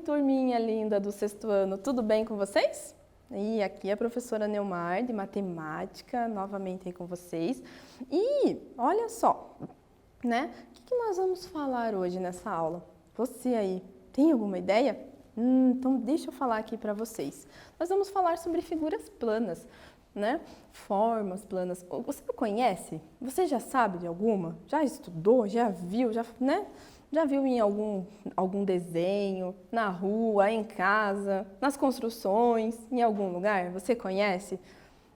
turminha linda do sexto ano, tudo bem com vocês? E aqui é a professora Neumar, de matemática, novamente aí com vocês. E olha só, né? O que nós vamos falar hoje nessa aula? Você aí, tem alguma ideia? Então deixa eu falar aqui para vocês. Nós vamos falar sobre figuras planas, né? Formas planas. Você conhece? Você já sabe de alguma? Já estudou? Já viu? Né? Já viu em algum desenho, na rua, em casa, nas construções, em algum lugar? Você conhece?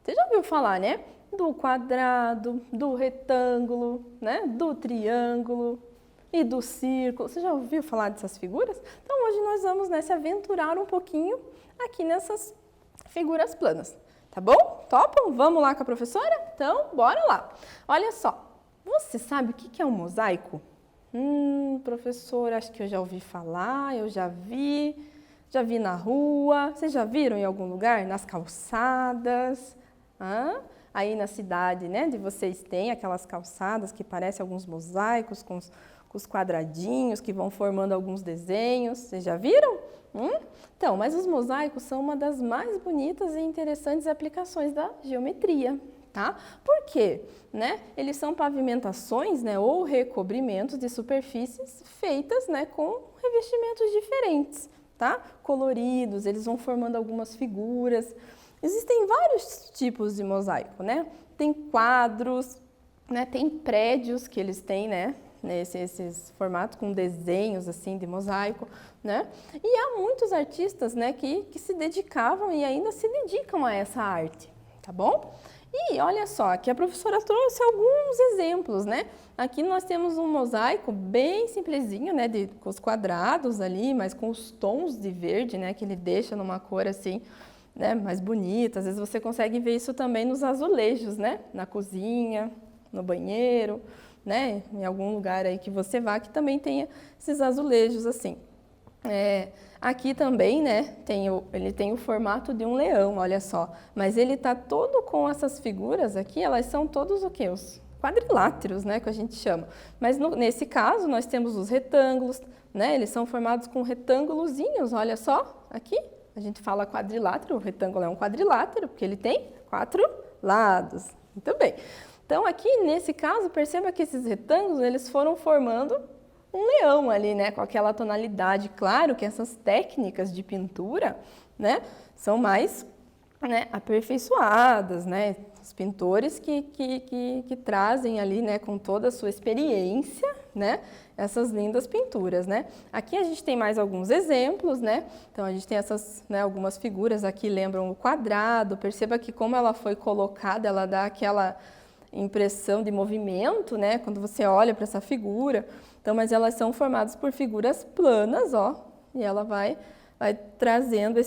Você já ouviu falar, né? Do quadrado, do retângulo, né? Do triângulo e do círculo. Você já ouviu falar dessas figuras? Então hoje nós vamos, né, se aventurar um pouquinho aqui nessas figuras planas. Tá bom? Topam? Vamos lá com a professora? Então, bora lá. Olha só, você sabe o que é um mosaico? Professora, acho que eu já ouvi falar, eu já vi na rua. Vocês já viram em algum lugar? Nas calçadas? Aí na cidade, né, de vocês tem aquelas calçadas que parecem alguns mosaicos com os quadradinhos que vão formando alguns desenhos. Vocês já viram? Então, mas os mosaicos são uma das mais bonitas e interessantes aplicações da geometria. Tá? Por quê? Né? Eles são pavimentações, né, ou recobrimentos de superfícies feitas, né, com revestimentos diferentes, tá? Coloridos, eles vão formando algumas figuras. Existem vários tipos de mosaico, né? Tem quadros, né, tem prédios que eles têm, né, esses formatos com desenhos assim de mosaico, né? E há muitos artistas, né, que se dedicavam e ainda se dedicam a essa arte, tá bom? E olha só, aqui a professora trouxe alguns exemplos, né? Aqui nós temos um mosaico bem simplesinho, né? Com os quadrados ali, mas com os tons de verde, né? Que ele deixa numa cor assim, né? Mais bonita. Às vezes você consegue ver isso também nos azulejos, né? Na cozinha, no banheiro, né? Em algum lugar aí que você vá que também tenha esses azulejos assim. Aqui também, né, ele tem o formato de um leão, olha só. Mas ele tá todo com essas figuras aqui, elas são todos o quê? Os quadriláteros, né, que a gente chama. Mas nesse caso, nós temos os retângulos, né, eles são formados com retângulozinhos, olha só, aqui. A gente fala quadrilátero, o retângulo é um quadrilátero, porque ele tem 4 lados. Muito bem. Então, aqui, nesse caso, perceba que esses retângulos, eles foram formando um leão ali, né, com aquela tonalidade. Claro que essas técnicas de pintura, né, são mais, né, aperfeiçoadas, né, os pintores que trazem ali, né, com toda a sua experiência, né, essas lindas pinturas, né. Aqui a gente tem mais alguns exemplos, né, então a gente tem essas, né, algumas figuras aqui lembram o quadrado. Perceba que como ela foi colocada, ela dá aquela impressão de movimento, né, quando você olha para essa figura. Então, mas elas são formadas por figuras planas, ó, e ela vai trazendo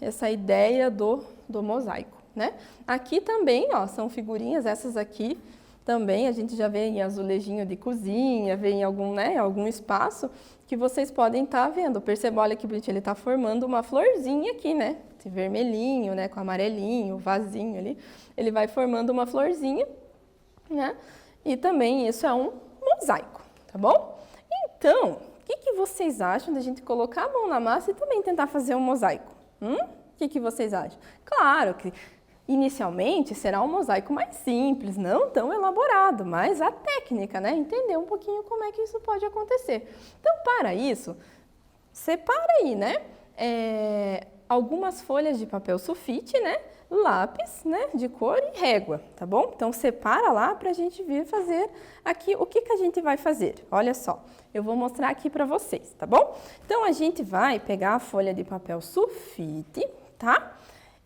essa ideia do mosaico, né? Aqui também, ó, são figurinhas, essas aqui também a gente já vê em azulejinho de cozinha, vê em algum, né, algum espaço que vocês podem estar vendo. Perceba, olha que bonitinho, ele está formando uma florzinha aqui, né? Esse vermelhinho, né, com amarelinho, vasinho ali, ele vai formando uma florzinha, né? E também isso é um mosaico, tá bom? Então, o que vocês acham da gente colocar a mão na massa e também tentar fazer um mosaico? O que vocês acham? Claro que inicialmente será um mosaico mais simples, não tão elaborado, mas a técnica, né? Entender um pouquinho como é que isso pode acontecer. Então, para isso, separa aí, né? Algumas folhas de papel sulfite, né? Lápis, né, de cor e régua, tá bom? Então, separa lá para a gente vir fazer aqui o que a gente vai fazer. Olha só, eu vou mostrar aqui para vocês, tá bom? Então, a gente vai pegar a folha de papel sulfite, tá?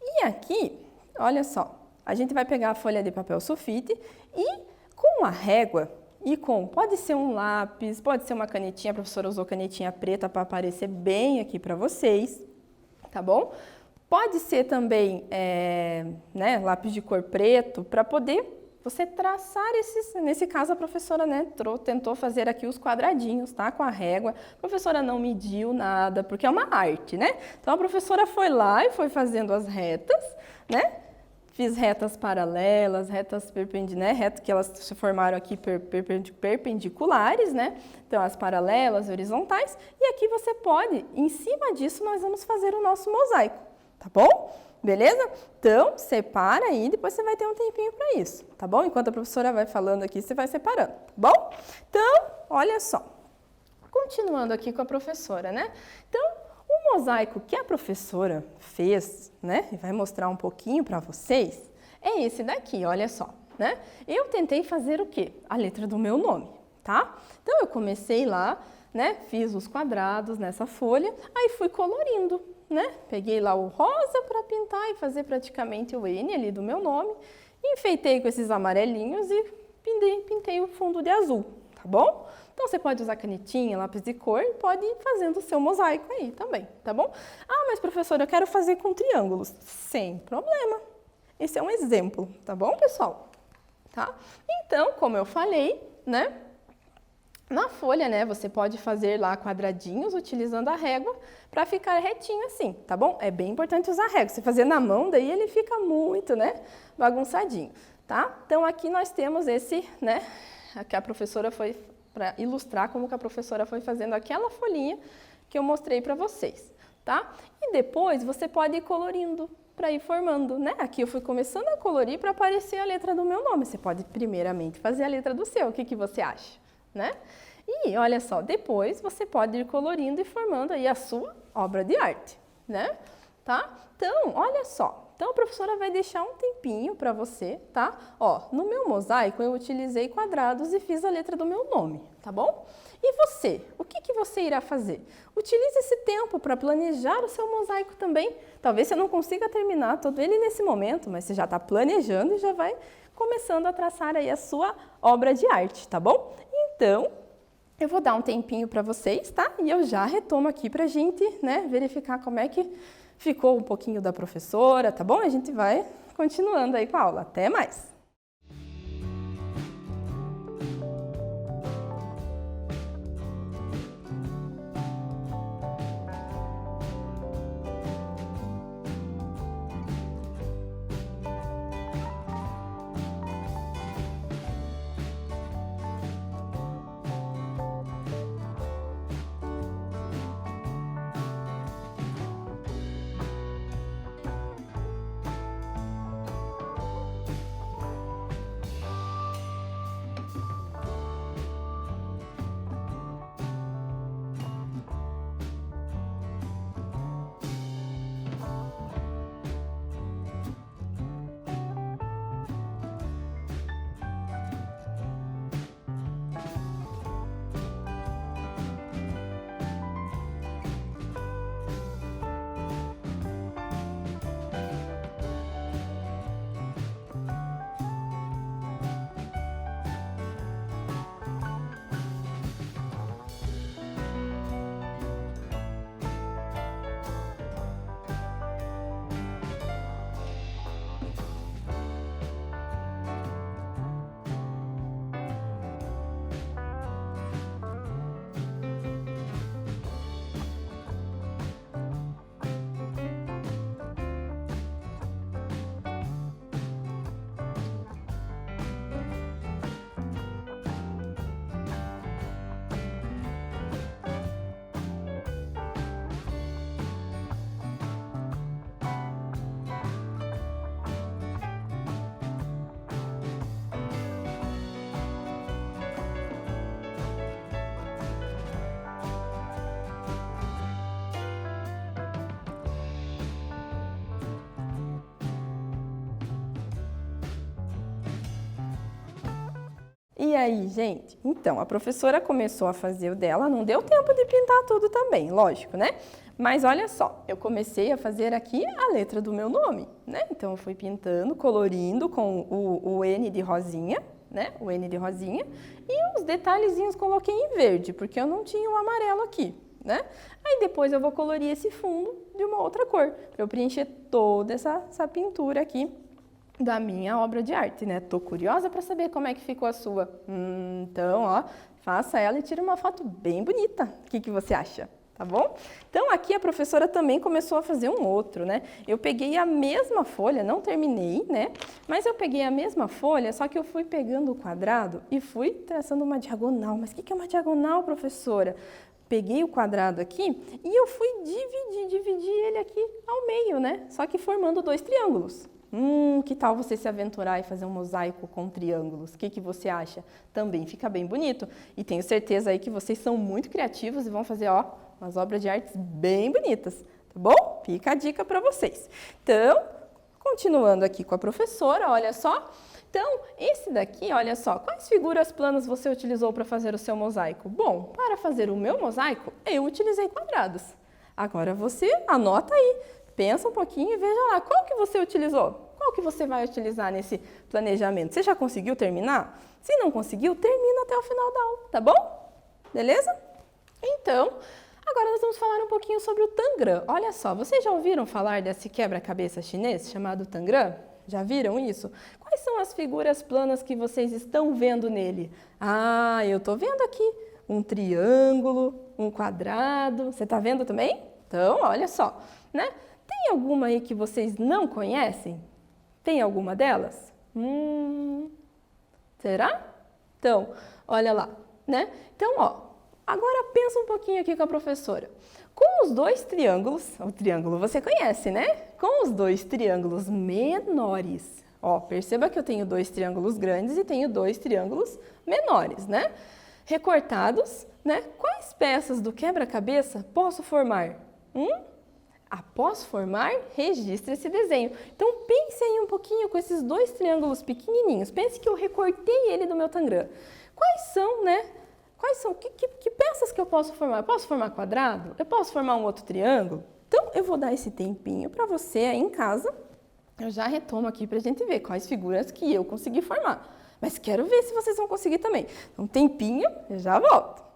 E aqui, olha só, a gente vai pegar a folha de papel sulfite e com a régua pode ser um lápis, pode ser uma canetinha, a professora usou canetinha preta para aparecer bem aqui para vocês, tá bom? Pode ser também, né, lápis de cor preto, para poder você traçar esses, nesse caso a professora, né, tentou fazer aqui os quadradinhos, tá, com a régua. A professora não mediu nada, porque é uma arte, né? Então a professora foi lá e foi fazendo as retas, né? fiz retas paralelas, retas perpendiculares, né? Retas que elas se formaram aqui perpendiculares, né? Então, as paralelas, horizontais. E aqui você pode, em cima disso, nós vamos fazer o nosso mosaico, tá bom? Beleza? Então, separa aí, depois você vai ter um tempinho para isso, tá bom? Enquanto a professora vai falando aqui, você vai separando, tá bom? Então, olha só. Continuando aqui com a professora, né? Então, o mosaico que a professora fez, né? E vai mostrar um pouquinho para vocês, é esse daqui, olha só, né? Eu tentei fazer o quê? A letra do meu nome, tá? Então, eu comecei lá, né? Fiz os quadrados nessa folha, aí fui colorindo, né? Peguei lá o rosa para pintar e fazer praticamente o N ali do meu nome, enfeitei com esses amarelinhos e pintei o fundo de azul, tá bom? Então, você pode usar canetinha, lápis de cor e pode ir fazendo o seu mosaico aí também, tá bom? Ah, mas professora, eu quero fazer com triângulos. Sem problema. Esse é um exemplo, tá bom, pessoal? Tá? Então, como eu falei, né? Na folha, né, você pode fazer lá quadradinhos utilizando a régua para ficar retinho assim, tá bom? É bem importante usar a régua. Se fazer na mão, daí ele fica muito, né, bagunçadinho, tá? Então, aqui nós temos esse, né, que a professora foi, para ilustrar como que a professora foi fazendo aquela folhinha que eu mostrei para vocês, tá? E depois você pode ir colorindo para ir formando, né? Aqui eu fui começando a colorir para aparecer a letra do meu nome. Você pode primeiramente fazer a letra do seu, o que você acha? Né? E olha só, depois você pode ir colorindo e formando aí a sua obra de arte, né? Tá? Então, olha só. Então, a professora vai deixar um tempinho para você, tá? Ó, no meu mosaico eu utilizei quadrados e fiz a letra do meu nome, tá bom? E você? O que você irá fazer? Utilize esse tempo para planejar o seu mosaico também. Talvez você não consiga terminar todo ele nesse momento, mas você já está planejando e já vai começando a traçar aí a sua obra de arte, tá bom? Então, eu vou dar um tempinho para vocês, tá? E eu já retomo aqui para a gente, né, verificar como é que ficou um pouquinho da professora, tá bom? A gente vai continuando aí com a aula. Até mais! E aí, gente? Então, a professora começou a fazer o dela, não deu tempo de pintar tudo também, lógico, né? Mas olha só, eu comecei a fazer aqui a letra do meu nome, né? Então, eu fui pintando, colorindo com o N de rosinha, né? O N de rosinha. E os detalhezinhos coloquei em verde, porque eu não tinha o amarelo aqui, né? Aí depois eu vou colorir esse fundo de uma outra cor, para eu preencher toda essa pintura aqui da minha obra de arte, né? Tô curiosa para saber como é que ficou a sua. Então, ó, faça ela e tire uma foto bem bonita. O que você acha? tá bom? Então, aqui a professora também começou a fazer um outro, né? Eu peguei a mesma folha, não terminei, né? Mas eu peguei a mesma folha, só que eu fui pegando o quadrado e fui traçando uma diagonal. Mas o que é uma diagonal, professora? Peguei o quadrado aqui e eu fui dividir ele aqui ao meio, né? Só que formando dois triângulos. Que tal você se aventurar e fazer um mosaico com triângulos? O que você acha? Também fica bem bonito. E tenho certeza aí que vocês são muito criativos e vão fazer, ó, umas obras de artes bem bonitas, tá bom? Fica a dica para vocês. Então, continuando aqui com a professora, olha só. Então, esse daqui, olha só, quais figuras planas você utilizou para fazer o seu mosaico? Bom, para fazer o meu mosaico, eu utilizei quadrados. Agora você anota aí. Pensa um pouquinho e veja lá, qual que você utilizou? Qual que você vai utilizar nesse planejamento? Você já conseguiu terminar? Se não conseguiu, termina até o final da aula, tá bom? Beleza? Então, agora nós vamos falar um pouquinho sobre o Tangram. Olha só, vocês já ouviram falar desse quebra-cabeça chinês chamado Tangram? Já viram isso? Quais são as figuras planas que vocês estão vendo nele? Ah, eu estou vendo aqui um triângulo, um quadrado. Você está vendo também? Então, olha só, né? Tem alguma aí que vocês não conhecem? Tem alguma delas? Será? Então, olha lá, né? Então, ó, agora pensa um pouquinho aqui com a professora. Com os dois triângulos, o triângulo você conhece, né? Com os dois triângulos menores, ó, perceba que eu tenho dois triângulos grandes e tenho dois triângulos menores, né? Recortados, né? Quais peças do quebra-cabeça posso formar? Após formar, registre esse desenho. Então, pense aí um pouquinho com esses dois triângulos pequenininhos. Pense que eu recortei ele do meu Tangram. Quais são, né? Quais são? Que peças que eu posso formar? Eu posso formar quadrado? Eu posso formar um outro triângulo? Então, eu vou dar esse tempinho para você aí em casa. Eu já retomo aqui para a gente ver quais figuras que eu consegui formar. Mas quero ver se vocês vão conseguir também. Então, tempinho, eu já volto.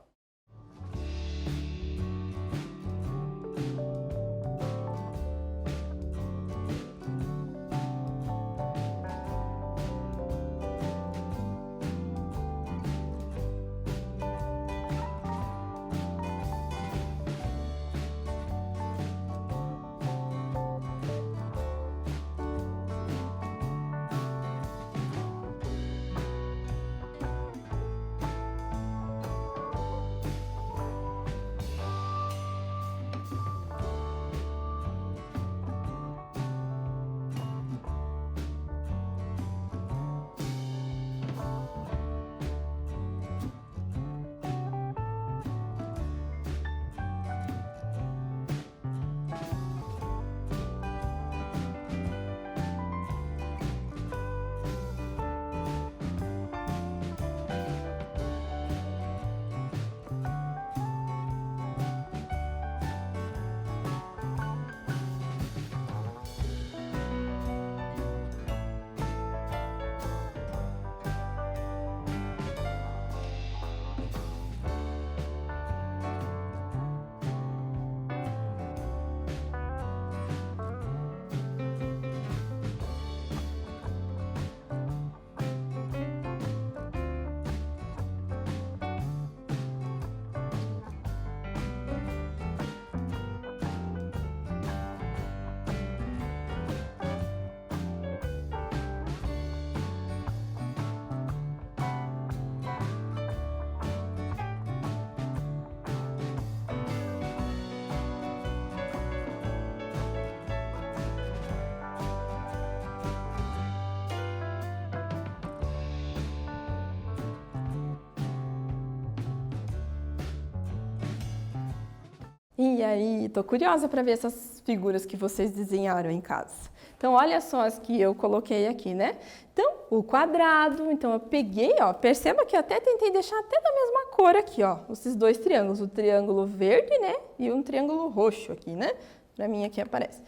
E aí, tô curiosa para ver essas figuras que vocês desenharam em casa. Então, olha só as que eu coloquei aqui, né? Então, o quadrado, então eu peguei, ó, perceba que eu até tentei deixar até da mesma cor aqui, ó, esses dois triângulos, o triângulo verde, né, e um triângulo roxo aqui, né? Para mim aqui aparece.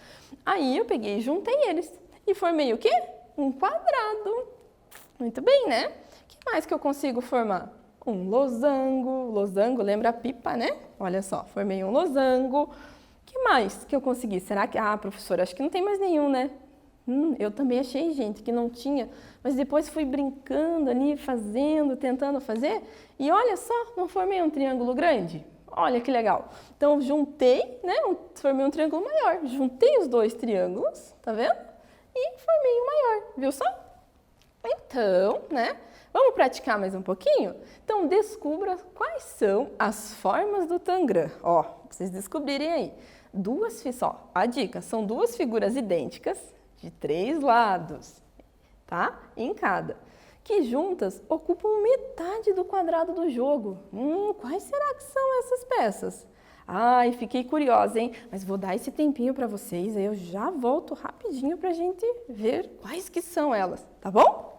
Aí eu peguei e juntei eles e formei o quê? Um quadrado. Muito bem, né? O que mais que eu consigo formar? Um losango. Losango lembra a pipa, né? Olha só, formei um losango. O que mais que eu consegui? Será que... Ah, professora, acho que não tem mais nenhum, né? Eu também achei, gente, que não tinha. Mas depois fui brincando ali, fazendo, tentando fazer. E olha só, não formei um triângulo grande? Olha que legal. Então, juntei, né? Formei um triângulo maior. Juntei os dois triângulos, tá vendo? E formei um maior, viu só? Então, né? Vamos praticar mais um pouquinho? Então, descubra quais são as formas do tangram. Ó, pra vocês descobrirem aí. Só, a dica, são duas figuras idênticas de 3 lados, tá? Em cada. Que juntas ocupam metade do quadrado do jogo. Quais será que são essas peças? Ai, fiquei curiosa, hein? Mas vou dar esse tempinho para vocês, aí eu já volto rapidinho para a gente ver quais que são elas, tá bom?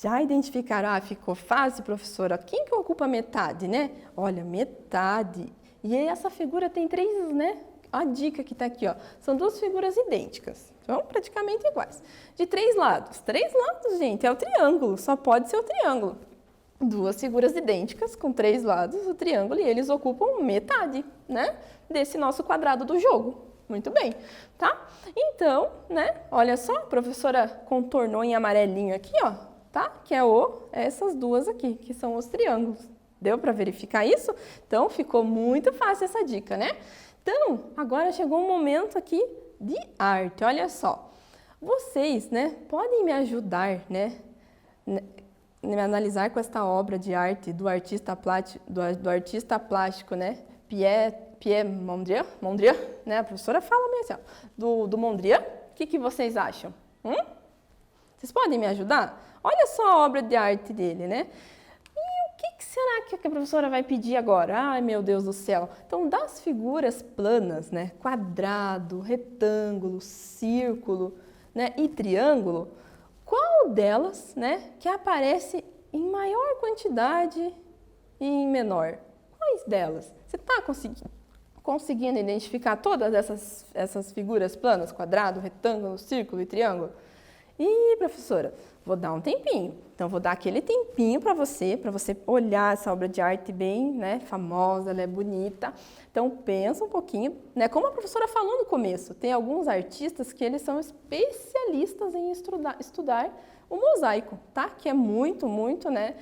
Já identificaram? Ah, ficou fácil, professora. Quem que ocupa metade, né? Olha, metade. E aí essa figura tem 3, né? A dica que está aqui, ó. São 2 figuras idênticas. São praticamente iguais. De 3 lados. 3 lados, gente, é o triângulo. Só pode ser o triângulo. 2 figuras idênticas com 3 lados, o triângulo, e eles ocupam metade, né? Desse nosso quadrado do jogo. Muito bem, tá? Então, né? Olha só, a professora contornou em amarelinho aqui, ó. Tá? Que é essas 2 aqui, que são os triângulos. Deu para verificar isso? Então, ficou muito fácil essa dica, né? Então, agora chegou um momento aqui de arte. Olha só. Vocês, né, podem me ajudar, né, me analisar com esta obra de arte do artista plástico, né, Pierre Mondrian, né? A professora fala mesmo assim, ó, do Mondrian. O que vocês acham? Vocês podem me ajudar? Olha só a obra de arte dele, né? E o que será que a professora vai pedir agora? Ai, meu Deus do céu! Então, das figuras planas, né? Quadrado, retângulo, círculo, né? E triângulo, qual delas, né? Que aparece em maior quantidade e em menor? Quais delas? Você está conseguindo identificar todas essas figuras planas? Quadrado, retângulo, círculo e triângulo? Ih, professora, vou dar um tempinho. Então, vou dar aquele tempinho para você olhar essa obra de arte bem, né, famosa, ela é bonita. Então, pensa um pouquinho, né, como a professora falou no começo, tem alguns artistas que eles são especialistas em estudar o mosaico, tá? Que é muito, né,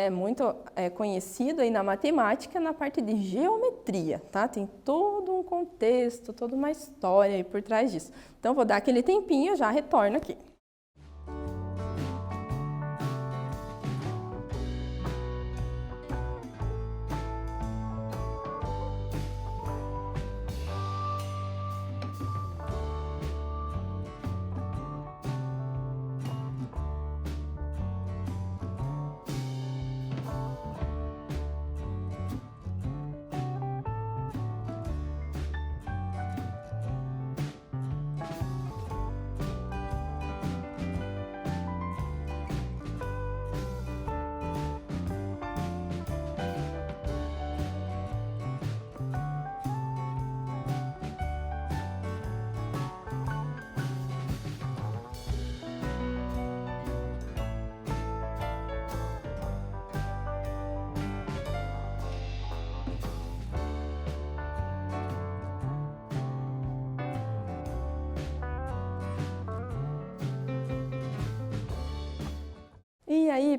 muito conhecido aí na matemática, na parte de geometria, tá? Tem todo um contexto, toda uma história aí por trás disso. Então, vou dar aquele tempinho e já retorno aqui.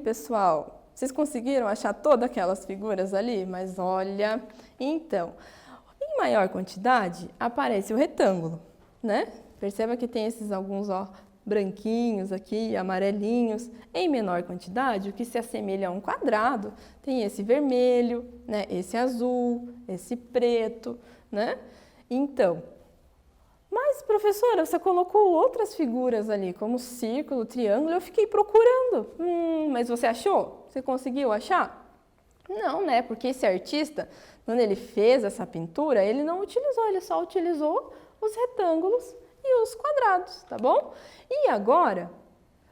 pessoal, vocês conseguiram achar todas aquelas figuras ali? Mas olha, então, em maior quantidade aparece o retângulo, né? Perceba que tem esses alguns, ó, branquinhos aqui, amarelinhos. Em menor quantidade, o que se assemelha a um quadrado, tem esse vermelho, né? Esse azul, esse preto, né? Então, mas professora, você colocou outras figuras ali, como círculo, triângulo, eu fiquei procurando. Mas você achou? Você conseguiu achar? Não, né? Porque esse artista, quando ele fez essa pintura, ele não utilizou, ele só utilizou os retângulos e os quadrados, tá bom? E agora,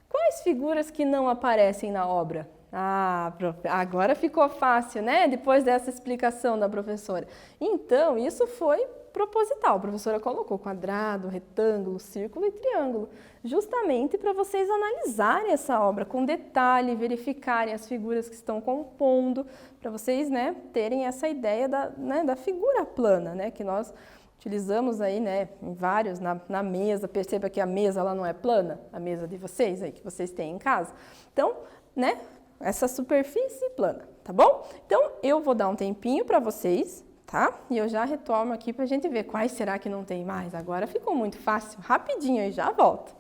quais figuras que não aparecem na obra? Ah, agora ficou fácil, né? Depois dessa explicação da professora. Então, isso foi proposital. A professora colocou quadrado, retângulo, círculo e triângulo, justamente para vocês analisarem essa obra com detalhe, verificarem as figuras que estão compondo, para vocês, né, terem essa ideia da figura plana, né, que nós utilizamos aí, né, em vários, na mesa. Perceba que a mesa ela não é plana, a mesa de vocês aí que vocês têm em casa. Então, né, essa superfície plana, tá bom? Então, eu vou dar um tempinho para vocês, tá? E eu já retorno aqui para a gente ver quais será que não tem mais. Agora ficou muito fácil, rapidinho e já volto.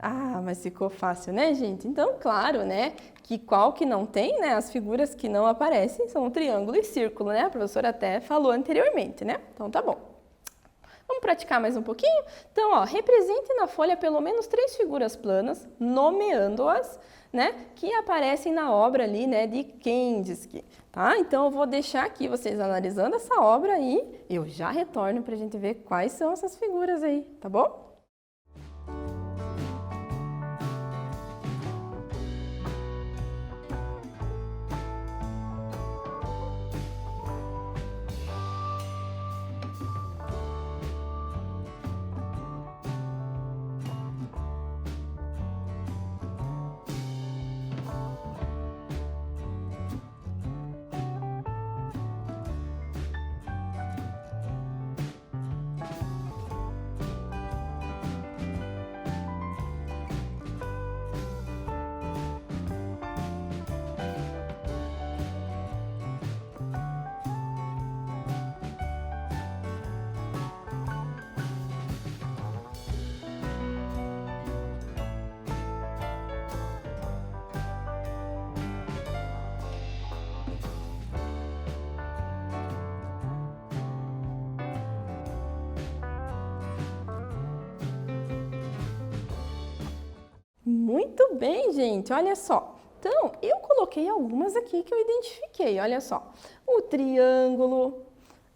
Ah, mas ficou fácil, né, gente? Então, claro, né, que qual que não tem, né, as figuras que não aparecem são o triângulo e círculo, né? A professora até falou anteriormente, né? Então, tá bom. Vamos praticar mais um pouquinho? Então, ó, represente na folha pelo menos 3 figuras planas, nomeando-as, né, que aparecem na obra ali, né, de Kandinsky, tá? Então, eu vou deixar aqui vocês analisando essa obra e eu já retorno para a gente ver quais são essas figuras aí, tá bom? Muito bem, gente, olha só. Então, eu coloquei algumas aqui que eu identifiquei, olha só. O triângulo,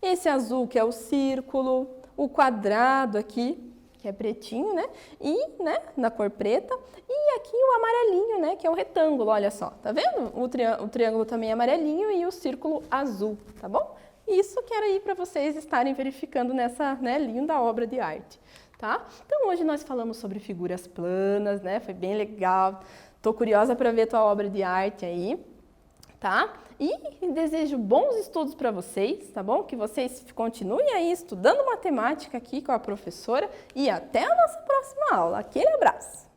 esse azul que é o círculo, o quadrado aqui, que é pretinho, né? E, né, na cor preta. E aqui o amarelinho, né, que é o retângulo, olha só. Tá vendo? O triângulo também é amarelinho e o círculo azul, tá bom? Isso que era aí para vocês estarem verificando nessa, né, linda obra de arte. Tá? Então, hoje nós falamos sobre figuras planas, né? Foi bem legal. Tô curiosa para ver tua obra de arte aí, tá? E desejo bons estudos para vocês, tá bom? Que vocês continuem aí estudando matemática aqui com a professora e até a nossa próxima aula. Aquele abraço!